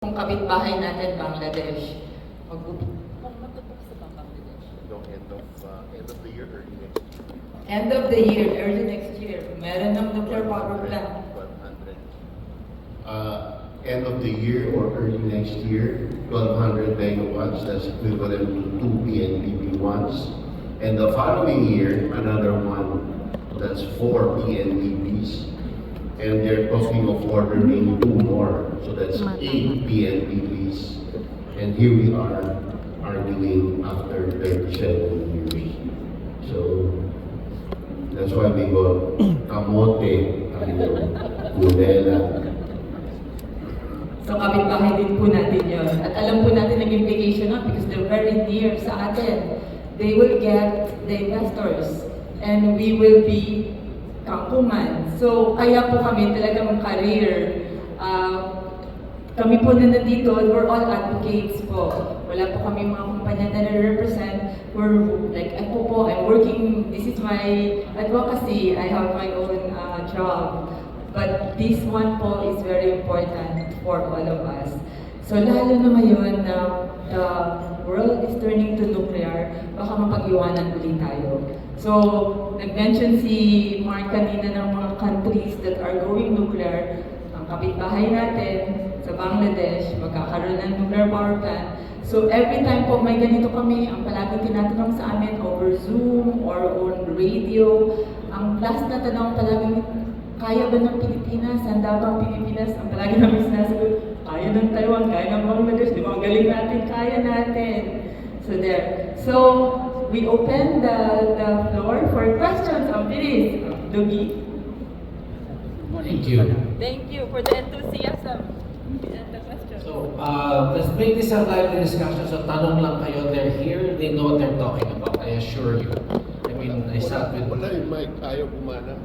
Kung kapitbahay natin, Bangladesh. Kung matutok sa Bangladesh. No, end of the year, early next year. End of the year, early next year, meron ng nuclear power plant. 1,200. End of the year or early next year, 1,200 megawatts, that's equivalent to 2 PNPP ones. And the following year, another one, that's 4 PNPPs. And they're talking of ordering 2 more, so that's 8 PNPPs. And here we are arguing after 37 years. So that's why we got kamote, kudela. So kapitbahay din po natin yun. At alam po natin ang implication nun because they're very near sa atin. They will get the investors and we will be kangkuman. So kaya po kami talagang career. Kami po na nandito, we're all advocates po. Wala po kami mga kumpanya na nare-represent. We're like, ako po, I'm working, this is my advocacy. I have my own job. But this one po is very important for all of us. So lalo na ngayon na the world is turning to nuclear, baka mapag-iwanan ulit tayo. So, nag-mention si Mark kanina ng mga countries that are going nuclear. Ang kapitbahay natin sa Bangladesh, magkakaroon ng nuclear power plant. So, every time po may ganito kami, ang palaging tinatanong sa amin over Zoom or on radio, ang last na tanong palaging, kaya ba ng Pilipinas? Handa ba ang Pilipinas? Ang palagi namin sinasagot, kaya ng Taiwan, kaya ng Bangladesh, di ba? Ang galing natin, kaya natin. So there. So, we open the floor for questions. Ang bilis. Dugi. Thank you. Thank you for the enthusiasm and the question. So, let's make this a lively discussion. So, tanong lang kayo. They're here. They know what they're talking about. I assure you. I mean, I sat with Wala yung mic, ayaw kumana.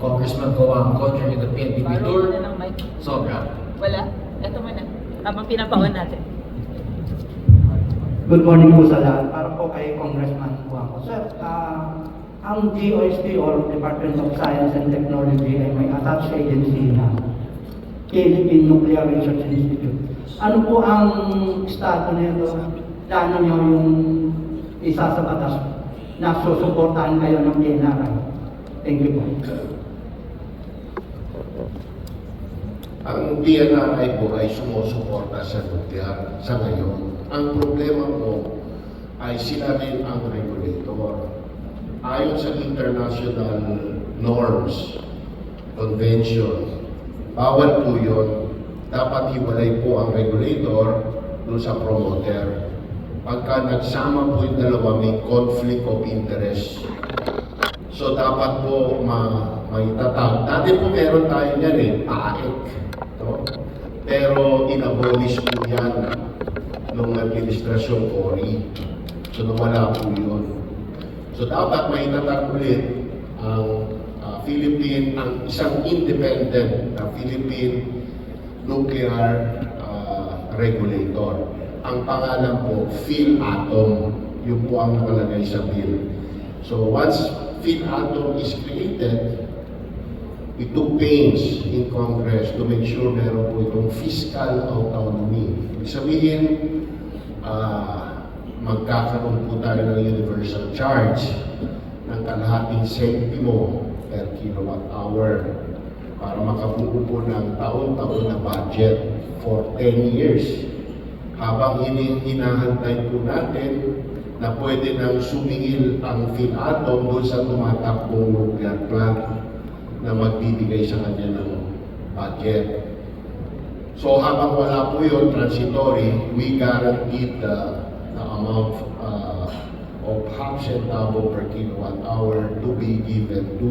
Congressman Coangco during the PNP tour. Baro na ng mic. Sobra. Wala. Ito muna. Habang pinapaon natin. Good morning po sa lahat. Para po kay Congressman Coangco. Sir, ang DOST or Department of Science and Technology ay may attached agency na Philippine Nuclear Research Institute. Ano po ang estado nito? Plano nyo yung isa sa batas na susuportahan kayo ng PNRI? Thank you po. Ang DNRI po ay sumusuporta sa nuklear sa ngayon. Ang problema po ay sila rin ang regulator. Ayon sa international norms, convention, bawal po yun. Dapat hiwalay po ang regulator doon sa promoter. Pagka nagsama po yung dalawa, may conflict of interest. So dapat po maitatag. Dati po meron tayo niyan AEC. No? Pero inabolish po yan nung administrasyon Cory. So nawala po yun. So dapat maitatag ulit ang Philippine, ang isang independent na Philippine Nuclear Regulator. Ang pangalan po, PhilAtom. Yun po ang nakalagay sa bill. So once PhilAtom is created, we took pains in Congress to make sure meron po itong fiscal autonomy. Ibig sabihin, magkakaroon po tayo ng universal charge ng kalahating sentimo per kilowatt hour para makabuo po ng taon-taon na budget for 10 years. Habang hinahantay po natin na pwede nang sumingil ang PhilAtom doon sa tumatakbong nuclear plant na magbibigay sa kanya ng budget. So habang wala po yun, transitory, we guaranteed the amount of half centavo per kilowatt hour to be given to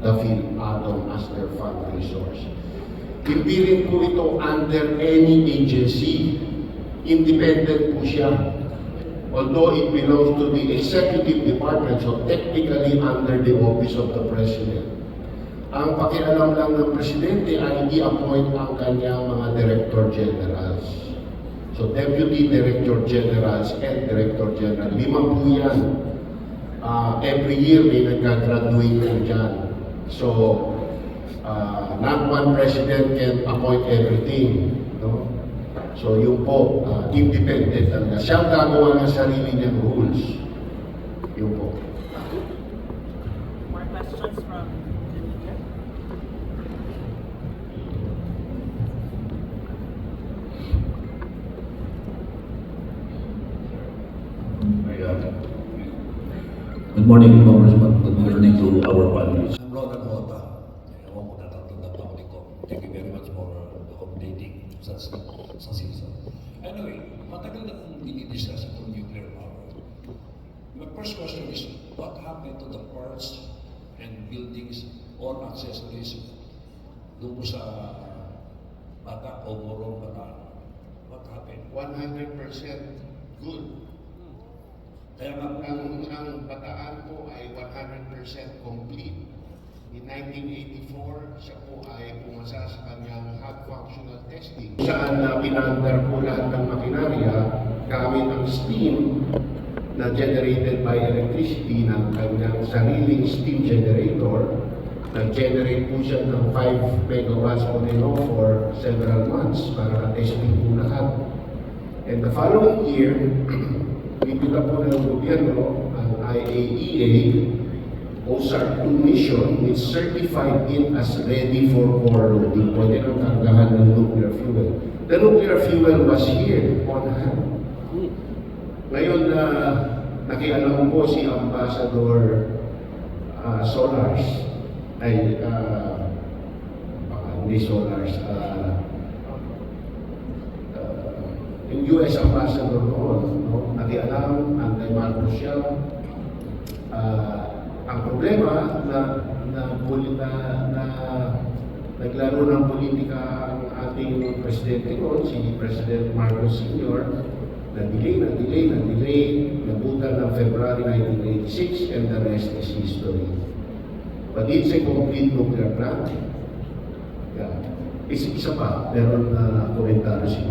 the PhilAtom as their fund resource. Hindi rin po ito under any agency. Independent po siya. Although it belongs to the executive department, so technically under the office of the president. Ang pakialam lang ng presidente ay i-appoint ang kanyang mga director generals. So deputy director generals and director general, 5 po yan. Every year may nagka-graduate po dyan. So not one president can appoint everything. No? So yun po, independent talaga. Siyang gagawa ng sarili niyang rules. Yun po. More questions from the media? Good morning, Congressman. Good morning to our panelists. I'm Ronald Hota. Ewan ko natatanda pa ako ko. Thank you very much for accommodating sa season. Anyway, matagal na kong dinidiscuss itong nuclear power. My first question is, what happened to the parts and buildings or accessories doon sa bata o morong bata? What happened? 100% good. Kaya nga, Ang bataan po ay 100% complete. In 1984, siya po ay pumasa sa kanyang hot functional testing. Saan na pinaandar po lahat ng makinarya gamit ang steam na generated by electricity ng kanyang sariling steam generator. Nag-generate po siya ng 5 megawatts on and off for several months para testing po lahat. And the following year, pipila po ng gobyerno ang IAEA OSAR 2 mission which certified it as ready for core loading. Pwede nang kargahan ng nuclear fuel. The nuclear fuel was here on hand. Ngayon na nakialam po si Ambassador Solars ay hindi Solars, yung US Ambassador noon, no? Nakialam, anti-Marcos siya. Ang problema na naglaro ng politika ang ating presidente noon, si President Marcos Sr., na-delay, nabutan ng February 1986, and the rest is history. But it's a complete nuclear plant. Yeah. Isa pa, meron na komentaryo siya.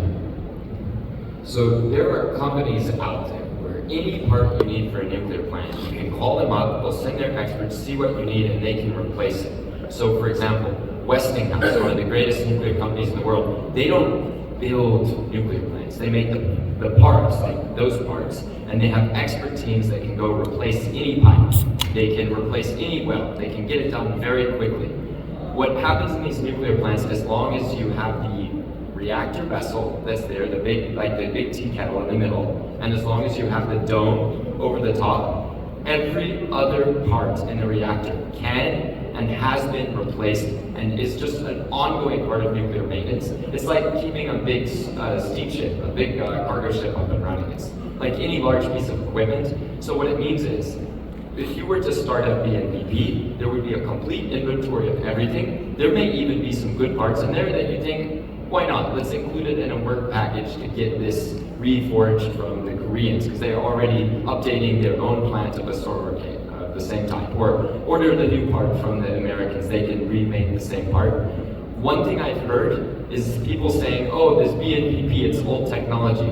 So there are companies out there where any part you need for a nuclear plant, you can call them up, they'll send their experts, see what you need, and they can replace it. So for example, Westinghouse, one of the greatest nuclear companies in the world, they don't build nuclear plants. They make the parts, like those parts, and they have expert teams that can go replace any pipe. They can replace any well. They can get it done very quickly. What happens in these nuclear plants, as long as you have the reactor vessel that's there, the big tea kettle in the middle, and as long as you have the dome over the top, every other part in the reactor can and has been replaced and is just an ongoing part of nuclear maintenance. It's like keeping a big steamship, a big cargo ship up and running. It's like any large piece of equipment. So what it means is, if you were to start up BNPP, there would be a complete inventory of everything. There may even be some good parts in there that you think, why not? Let's include it in a work package to get this reforged from the Koreans, because they are already updating their own plant of a sort of the same type. Or order the new part from the Americans, they can remake the same part. One thing I've heard is people saying, oh, this BNPP, it's old technology.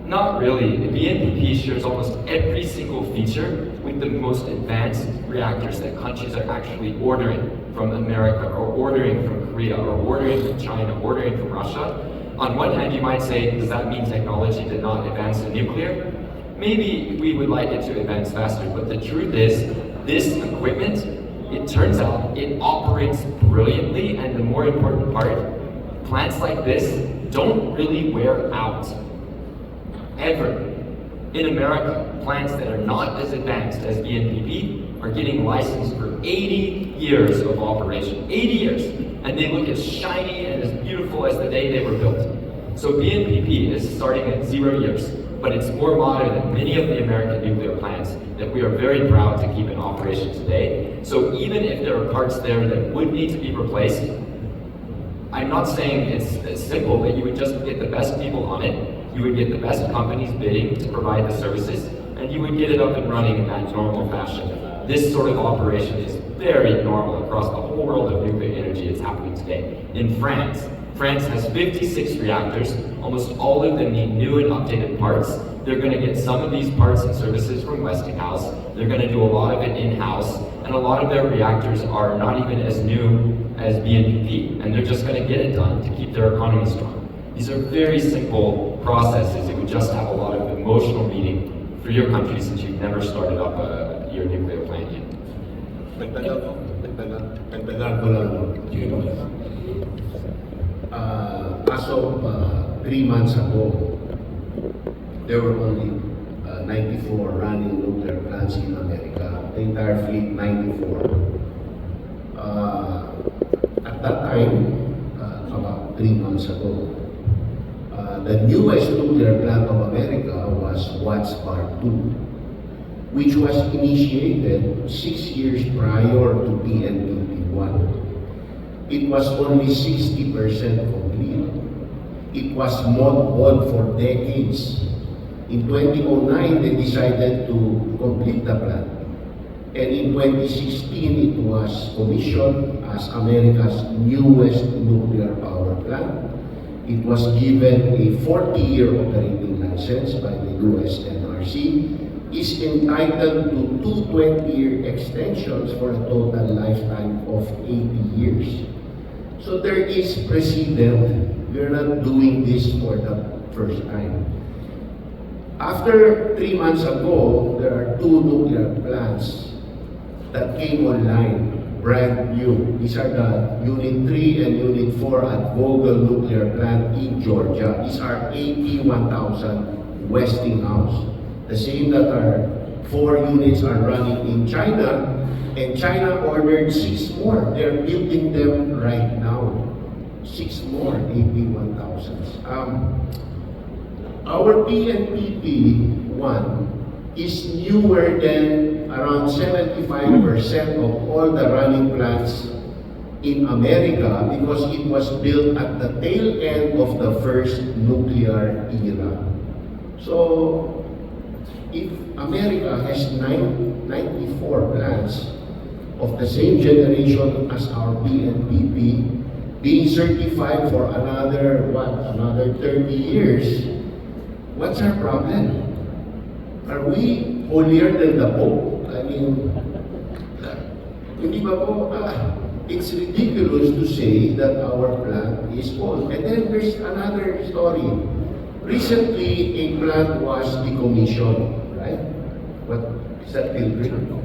Not really. The BNPP shares almost every single feature with the most advanced reactors that countries are actually ordering from America, or ordering from Korea, or ordering from China, ordering from Russia. On one hand, you might say, does that mean technology did not advance in nuclear? Maybe we would like it to advance faster, but the truth is, this equipment, it turns out, it operates brilliantly, and the more important part, plants like this don't really wear out. Ever. In America, plants that are not as advanced as BNPP are getting licensed for 80 years of operation. 80 years! And they look as shiny and as beautiful as the day they were built. So BNPP is starting at 0 years, but it's more modern than many of the American nuclear plants that we are very proud to keep in operation today. So even if there are parts there that would need to be replaced, I'm not saying it's as simple that you would just get the best people on it. You would get the best companies bidding to provide the services, and you would get it up and running in that normal fashion. This sort of operation is very normal across the whole world of nuclear energy. It's happening today. In France, France has 56 reactors. Almost all of them need new and updated parts. They're going to get some of these parts and services from Westinghouse. They're going to do a lot of it in-house, and a lot of their reactors are not even as new as BNPP, and they're just going to get it done to keep their economy strong. These are very simple processes. It would just have a lot of emotional meaning for your country since you've never started up your nuclear plant yet. Dagdagan ko lang. As of 3 months ago, there were only 94 running nuclear plants in America. The entire fleet, 94. At that time, about 3 months ago, the newest nuclear plant of America was Watts Bar 2, which was initiated 6 years prior to PNPP 1. It was only 60% complete. It was mothballed for decades. In 2009, they decided to complete the plant. And in 2016, it was commissioned as America's newest nuclear power plant. It was given a 40-year operating license by the US NRC, is entitled to 2 20-year extensions for a total lifetime of 80 years. So there is precedent. We're not doing this for the first time. After 3 months ago, there are 2 nuclear plants that came online, brand new. These are the Unit 3 and Unit 4 at Vogel Nuclear Plant in Georgia. These are AP1000 Westinghouse. The same that our 4 units are running in China, and China ordered 6 more. They're building them right now. 6 more AP1000s. Our PNPP 1 is newer than around 75% of all the running plants in America because it was built at the tail end of the first nuclear era. So, if America has 94 plants of the same generation as our PNPP, being certified for another 30 years, what's our problem? Are we holier than the Pope? I mean, hindi ba po, it's ridiculous to say that our plant is old. And then there's another story. Recently, a plant was decommissioned, right? What is that building?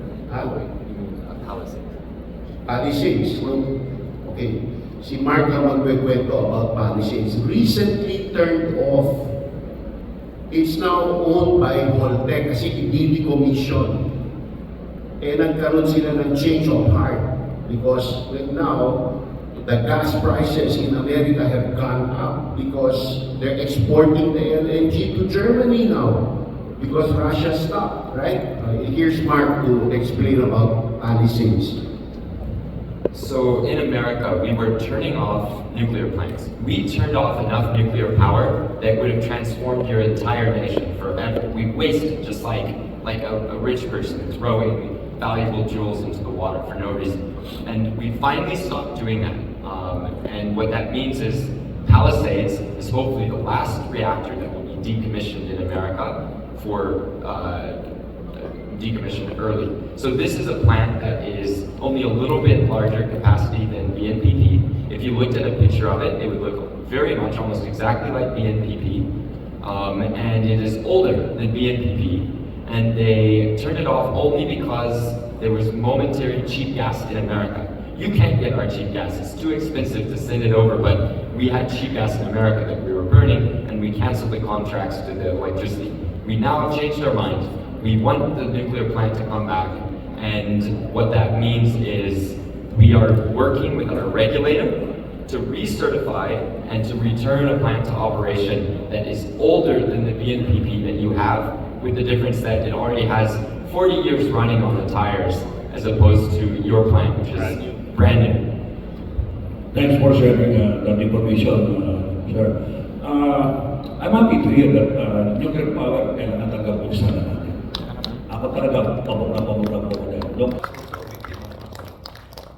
Palisades. No? Okay. Si Mark ang magkwento about Palisades. Recently turned off. It's now owned by Voltec kasi hindi decommission. Eh nagkaroon sila ng change of heart because right now, the gas prices in America have gone up because they're exporting the LNG to Germany now because Russia stopped, right? Here's Mark to explain about Palisades. So in America, we were turning off nuclear plants. We turned off enough nuclear power that would have transformed your entire nation forever. We wasted just like a rich person throwing valuable jewels into the water for no reason. And we finally stopped doing that. And what that means is Palisades is hopefully the last reactor that will be decommissioned in America for decommissioned early. So this is a plant that is only a little bit larger capacity than BNPP. If you looked at a picture of it, it would look very much almost exactly like BNPP. And it is older than BNPP. And they turned it off only because there was momentary cheap gas in America. You can't get our cheap gas, it's too expensive to send it over, but we had cheap gas in America that we were burning, and we canceled the contracts to the electricity. We now have changed our mind. We want the nuclear plant to come back, and what that means is we are working with our regulator to recertify and to return a plant to operation that is older than the BNPP that you have, with the difference that it already has 40 years running on the tires, as opposed to your plant, which is brand new. Thanks for sharing that information, sir. I'm happy to hear that nuclear power kailangan talaga buksan na natin. Ako talaga pabor na po dyan.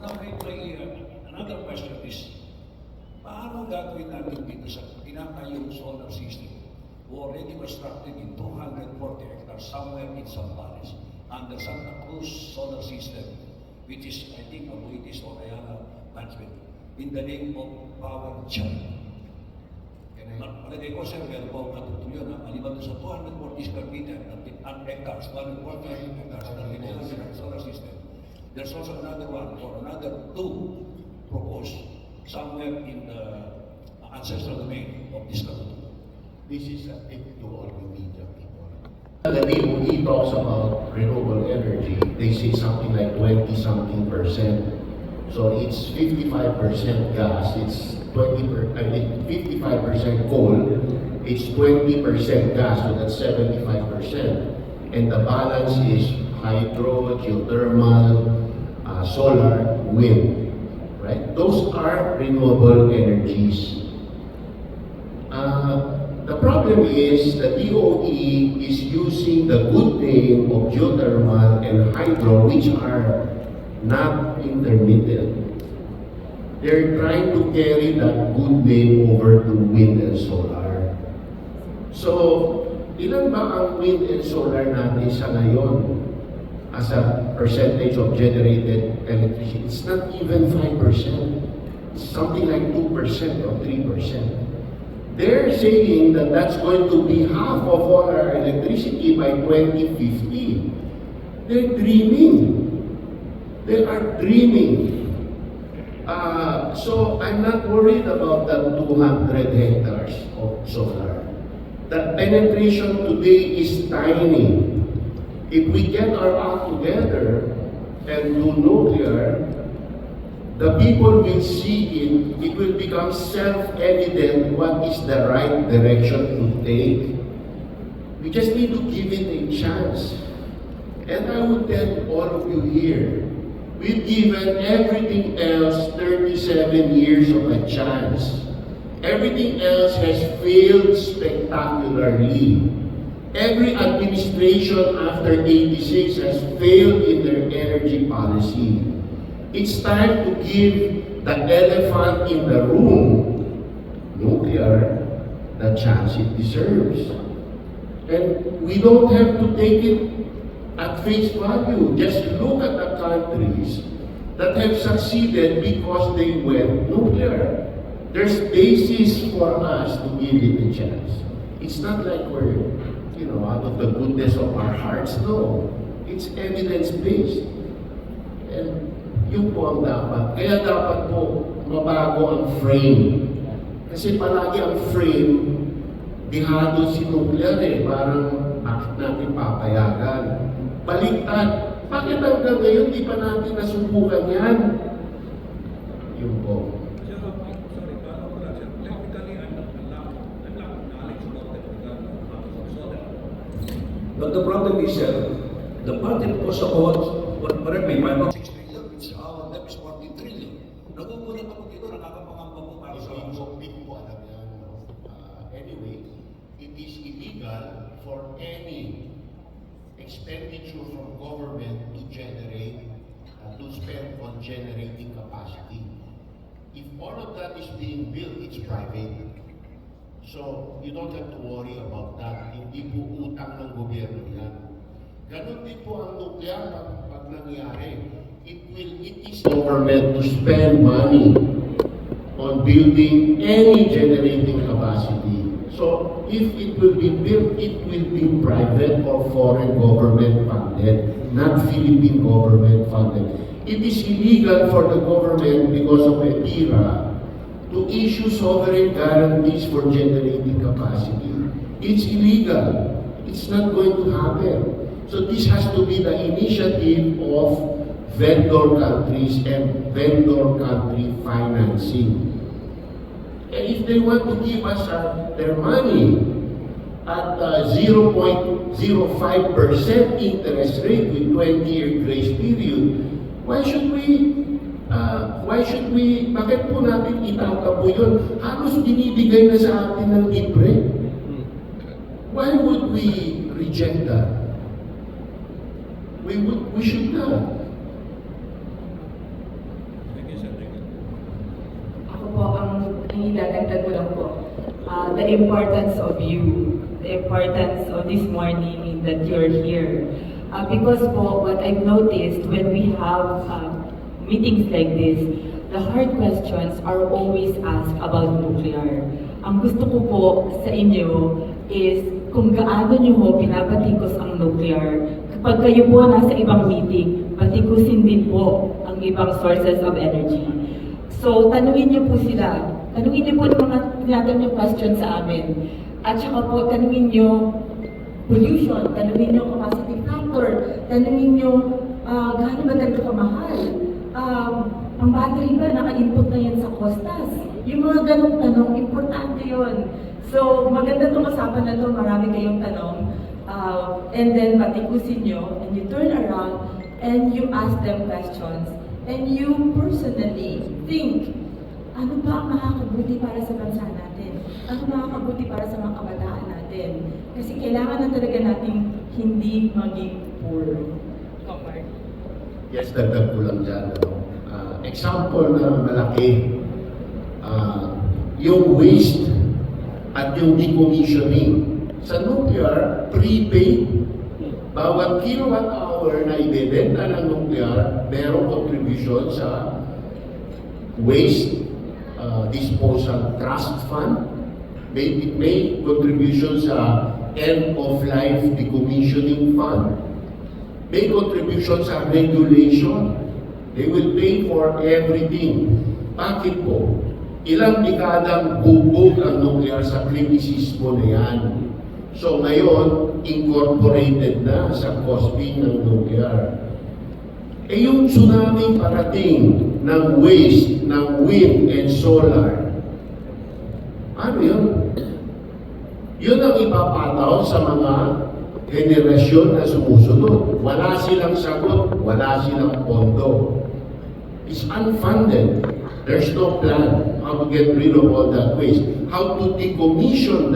Now, another question is, paano gagawin natin dito sa tinatayong solar system already constructed in 240 hectares somewhere in Valdes under Santa Cruz solar system, which is, I think, Valdes or Ayala management, in the name of power China. Can Palagay ko, sir, meron po katutuloy na maliban sa 240 square meter at hectares, 140 hectares na renewable solar system. There's also another one or another two proposed somewhere in the ancestral domain of this country. This is a tip to all the media people. The DOE talks about renewable energy, they say something like 20-something%. So it's 55% gas, it's 55% coal, it's 20% gas, so that's 75%. And the balance is hydro, geothermal, solar, wind, right? Those are renewable energies. The problem is the DOE is using the good name of geothermal and hydro, which are not intermittent. They're trying to carry that good name over to wind and solar. So, ilan ba ang wind and solar natin sa ngayon as a percentage of generated electricity? It's not even 5%. It's something like 2% or 3%. They're saying that that's going to be half of all our electricity by 2050. They're dreaming. They are dreaming. So I'm not worried about the 200 hectares of solar. The penetration today is tiny. If we get our act together and do nuclear, the people will see it will become self-evident what is the right direction to take. We just need to give it a chance. And I would tell all of you here, we've given everything else 37 years of a chance. Everything else has failed spectacularly. Every administration after 86 has failed in their energy policy. It's time to give the elephant in the room, nuclear, the chance it deserves. And we don't have to take it at face value. Just look at the countries that have succeeded because they went nuclear. There's basis for us to give it a chance. It's not like we're, out of the goodness of our hearts. No. It's evidence-based. And yun po ang dapat. Kaya dapat po mabago ang frame. Kasi palagi ang frame, dihado si nuclear parang bakit natin papayagan. Baliktad. Bakit hanggang ngayon di pa natin nasubukan yan? Yun po. But the problem is, the budget was about, correct me if I'm wrong, 6 trillion, which our debt is 40 trillion. Nagugulat ako dito, nakakapangamba po para sa Hindi po alam yan. Anyway, it is illegal for any expenditure from government to generate, to spend on generating capacity. If all of that is being built, it's private. So, you don't have to worry about that. Hindi po utang ng gobyerno yan. Ganun din po ang nuclear pag nangyari. It is government to spend money on building any generating capacity. So, if it will be built, it will be private or foreign government funded, not Philippine government funded. It is illegal for the government because of EPIRA to issue sovereign guarantees for generating capacity. It's illegal. It's not going to happen. So this has to be the initiative of vendor countries and vendor country financing. And if they want to give us their money at 0.05% interest rate with 20-year grace period, bakit po natin itatabo yun? Halos binibigay na sa atin ng libre. Why would we reject that? We should not. Ako po, ang idadagdag ko lang po, the importance of you, the importance of this morning that you're here. Because po, what I've noticed when we have meetings like this, the hard questions are always asked about nuclear. Ang gusto ko po sa inyo is kung gaano nyo ho pinapatikos ang nuclear. Kapag kayo po nasa ibang meeting, patikusin din po ang ibang sources of energy. So, tanungin niyo po sila. Tanungin niyo po ng mga tinatanong question sa amin. At saka po, tanungin niyo pollution, tanungin niyo capacity factor, tanungin niyo gaano ba talaga kamahal. Ang battery ba, naka-input na yan sa costas? Yung mga ganong tanong, importante yun. So, maganda itong usapan na ito, marami kayong tanong. And then, patikusin nyo, and you turn around, and you ask them questions. And you personally think, ano ba ang makakabuti para sa bansa natin? Ano makakabuti para sa mga kabataan natin? Kasi kailangan na talaga nating hindi maging poor. Yes, dagdag ko lang dyan. Example na malaki, yung waste at yung decommissioning. Sa nuclear, prepaid, bawat kilowatt hour na ibebenta ng nuclear, merong contribution sa waste disposal trust fund, may contribution sa end-of-life decommissioning fund, may contribution sa regulation. They will pay for everything. Bakit po? Ilang dekadang bugbog ang nuclear sa kritisismo na yan. So ngayon, incorporated na sa costing ng nuclear. Eh yung tsunami parating ng waste, ng wind and solar, ano yun? Yun ang ipapataw sa mga henerasyon na sumusunod. Wala silang sagot, wala silang pondo. It's unfunded. There's no plan how to get rid of all that waste, how to decommission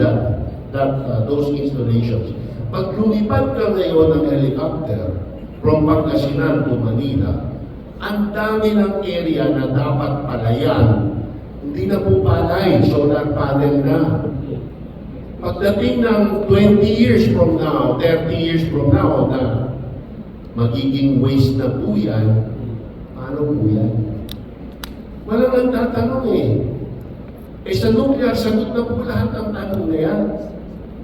those installations. Pag lumipad ka ngayon ng helicopter from Pangasinan to Manila, ang dami ng area na dapat palayan, hindi na po palay, solar panel na. Pagdating ng 20 years from now, 30 years from now na magiging waste na po yan, paano po yan? Walang nagtatanong eh. Eh sa nuclear, sagot na po lahat ng tanong na yan.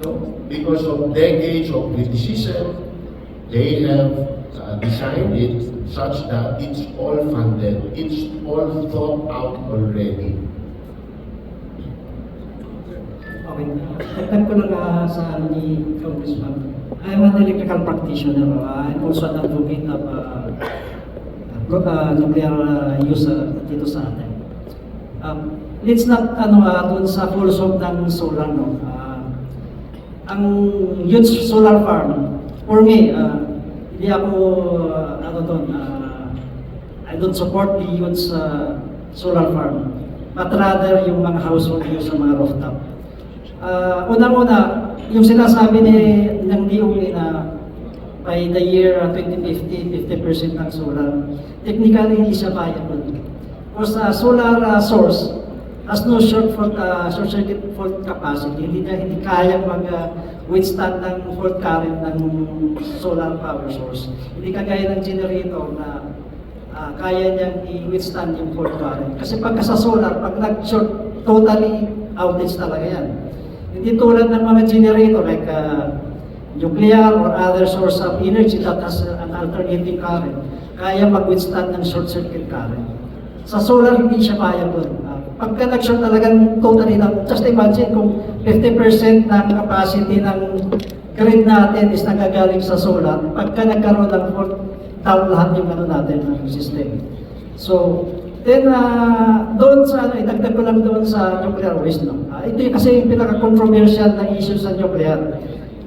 No? Because of decades of criticism, they have designed it such that it's all funded, it's all thought out already. Okay. Tagtan ko lang sa ni Congressman. I'm an electrical practitioner. I'm also an advocate of nuclear use dito sa atin. Let's not dun sa full scope ng solar, no. Ang youth solar farm, for me, hindi ako I don't support the youth solar farm, but rather yung mga household use sa mga rooftop. Unang-una, yung sinasabi ng DOE na by the year 2050, 50% ng solar, technically hindi siya viable. Because solar source has no short circuit fault capacity. Hindi kayang mag-withstand ng fault current ng solar power source. Hindi kagaya ng generator na kaya niyang i-withstand yung fault current. Kasi pagka sa solar, pag nag-short, totally outage talaga yan. Hindi tulad ng mga generator like nuclear or other source of energy that has an alternating current, kaya mag-withstand ng short circuit current. Sa solar, hindi siya viable. Pagka nag-short talagang totally lang, just imagine kung 50% ng capacity ng grid natin is nagagaling sa solar, pagka nagkaroon ng fault, down lahat yung natin ng system. So, then, doon sa, idagdag ko lang doon sa nuclear waste, no? Ito yung kasi yung pinaka-controversial na issue sa nuclear.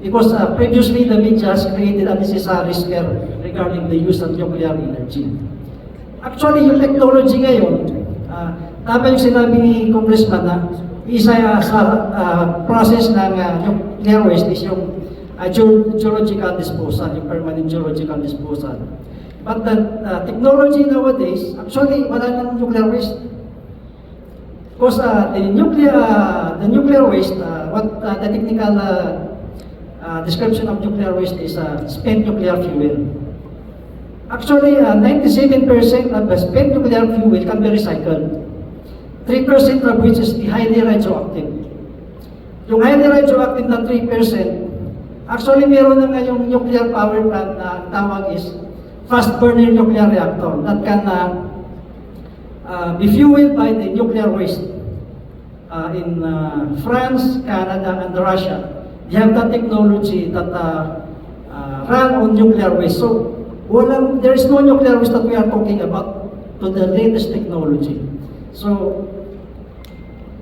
Because previously, the media has created unnecessary scare regarding the use of nuclear energy. Actually, yung technology ngayon, tama yung sinabi ni Congressman na isa sa process ng nuclear waste is yung geological disposal, yung permanent geological disposal. But the technology nowadays, actually, wala nang nuclear waste. Because the nuclear waste, what the technical description of nuclear waste is spent nuclear fuel. Actually, 97% of the spent nuclear fuel can be recycled. 3% of which is highly radioactive. Yung highly radioactive na 3%, actually meron na ngayong nuclear power plant na ang tawag is fast burner nuclear reactor that can be fueled by the nuclear waste. In France, Canada, and Russia, they have that technology that run on nuclear waste. So, there is no nuclear waste that we are talking about to the latest technology. So,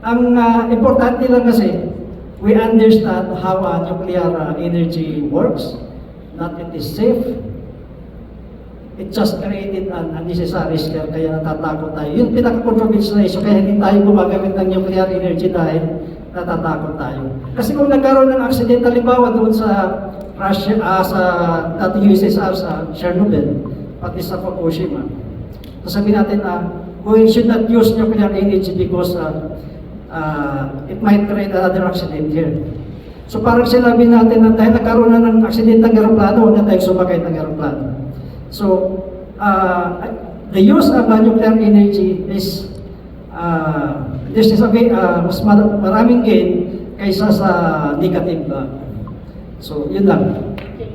ang importante lang kasi, we understand how nuclear energy works, that it is safe. It just created an unnecessary scare, kaya natatakot tayo. Yun pinaka-controversial na issue, kaya hindi tayo gumagamit ng nuclear energy dahil natatakot tayo. Kasi kung nagkaroon ng accident, halimbawa doon sa Russia, sa dating USSR, sa Chernobyl, pati sa Fukushima, sasabihin natin we should not use nuclear energy because it might create another accident here. So parang sinabi natin na dahil nagkaroon na ng accident ng aeroplano, huwag na tayong sumakay ng aeroplano. So, the use of nuclear energy is this is mas maraming gain kaysa sa negative. So, yun lang. Okay.